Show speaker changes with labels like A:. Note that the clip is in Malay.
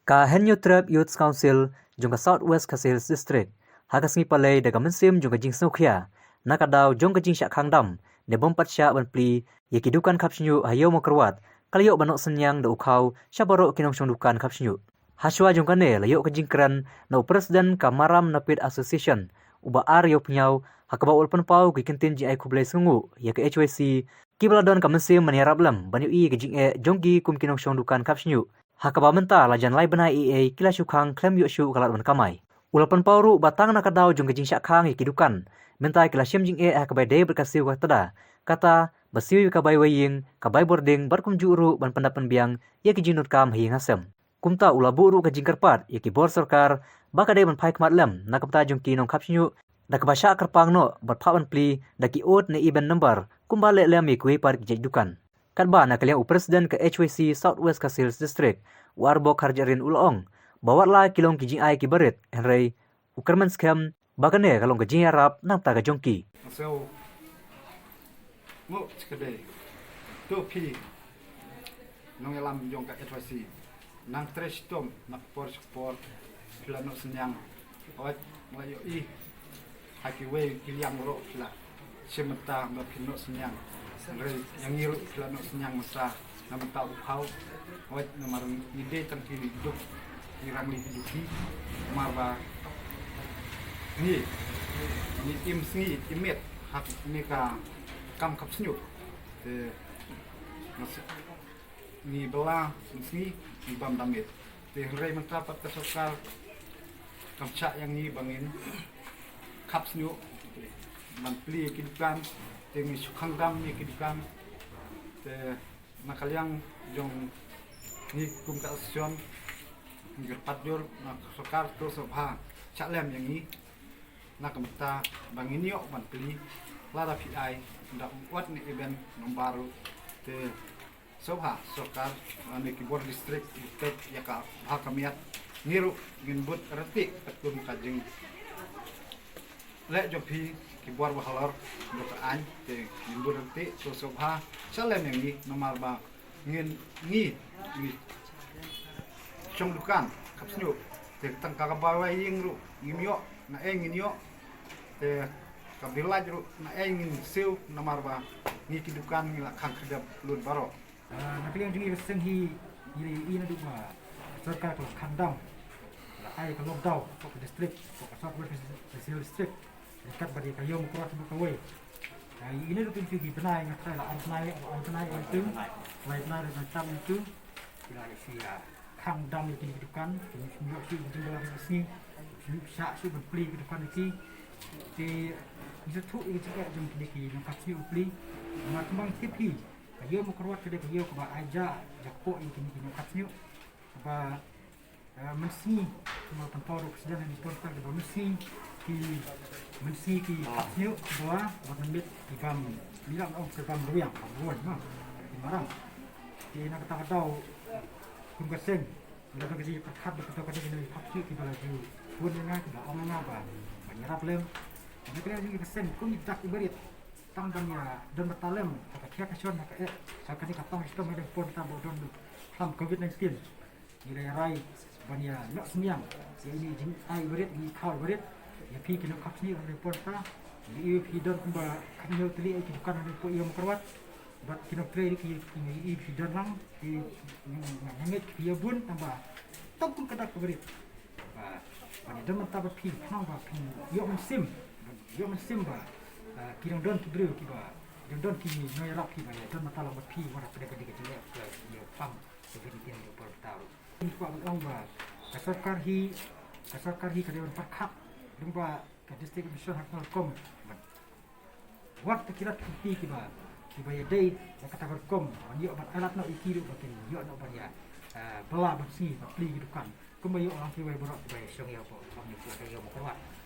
A: Ka shñiuh Youth Council jong ka SWKH District hakas ngi palay daga mensim jong ka shñiuh nakadaw jong ka khang ne bompat sya ban pli yaki dukan khap shñiuh hayo mo kerwat kalyo banok senyang da ukhaw syabaro kinong shong dukan khap shñiuh haswa jong ka ne layo ka jingkran no president ka maram napid association uba ar yo penyaw hakaba ul penpau ki kentin ji ai kublai sungu ya ka HYC kibaladon ka mensim maniarap lam banyu I ka jonggi kum kinong shong dukan khap shñiuh hakaba menta lajan lai bnai EA kila khang klem yo shu kalat ban kamai ulapan pauru batang nakadaw jong ka khang yaki dukan menta kila syem jing hakaba day berkasiu ka tada kata basiu ka bai waying ka bai boarding barkum juru ban pendapan biang yaki jinut kam hi ngasem kumta ula buru ka jingkarpat yaki bor sarkar baka day ban pai kmat lem nakapta jong kinong khap shñiuh da ka basya karpang no bat phaban pli da ki ot ne iben number kumbale lem mi kuwi par ki dukan kadba na kaliang president ka HYC SWKH District warbo karjarin ulong bawatla kilong ki jing ai ki barit henry ukerman scam bagane kalong ka jingïarap nang taga jongki
B: so mo skede to pi nong elam jong ka HYC nang tres tom nak por support plano senyang awat ngayo I haki we kiliang ro kila semeta no pino senyang re yang ngiru plano senyang masa nam tau kau awat nomor ide tang kiri duk irang li duki marba ni tim sni timet hak meka kam kap shñiuh ni bela sni ni bam damit te rei mentrapat ka sokal kamcha yang ni bangin kap shñiuh man pli kidukan te ni khang ni kidukan te nakaliang jong ni kum ka asyon ngir patjor nak sokar to sobha chaklem yang ni nakamta bangin yo man pli lada PI ndak wat ni event nombaru te sobha sokar ni kibor district tet yaka hakamiat niru ginbut retik petum kajing le jopi kibor bahalor dokaan te ginbut retik to sobha chalem yang ni nomar ba ngin ni chong dukan khap shñiuh te tang ka ba ying ru ngimyo na engin yo te kabilaj ru na engin siu nomar ba ni kidukan ngila khang kedap lun baro
C: na kalian juga seng hi ini duma sarkar ko khandam la ai ka lockdown ko district ko SWKH district dekat bagi kayo mo kuat bu kawai ini rupin fi bnai ngatai la bnai itu lain na na tam itu kila si khang dam itu dukan semua si jumlah sini syak su beli dukan iki di itu tu itu juga jom diki nak kasi beli macam tipi kayo mo keruat kada kayo ko ba aja jakpo ini kini khapsñiuh ba mensi mo tamporo presiden ni porta ba mensi ki khapsñiuh ba mit ibam bilang ke bam ruang buan ma marang di nak kata tahu kum kaseng nak kasi khap betul kada ni khapsñiuh ki bala ju buan nga ba ong nga ba nyarap lem nak kira ni kaseng kum tak ibarit tang banya don batalem ka kia ka shon ka sakani ka tang sistem de pon ta bodon ham COVID-19 ni rai banya nak senyang si ini jing ai berit ni khau berit ya pi kilo khap ni de pon ta ni pi don ba kan yo tli ai bukan de po yo makarwat bat kino tre ki ni pi don lang ki ngit ki bun tamba tok kun kada berit ba banya don ta ba pi khang ba pi yo sim ba kirang don kibru kiba don kini noyarap kiba ya don matala pi wara pada pada kecil ya pam sebenarnya yang bertaruh ini kuat orang ba kasarkar hi kada berkhap dumba ka district mission hakal kom waktu kira pi kiba ya dai kata berkom yo bat alat no ikiru bakin yo no ya bela bersih pli dukan kuma yo orang kiwa borok ba shñiuh ko kami ko yo berkuat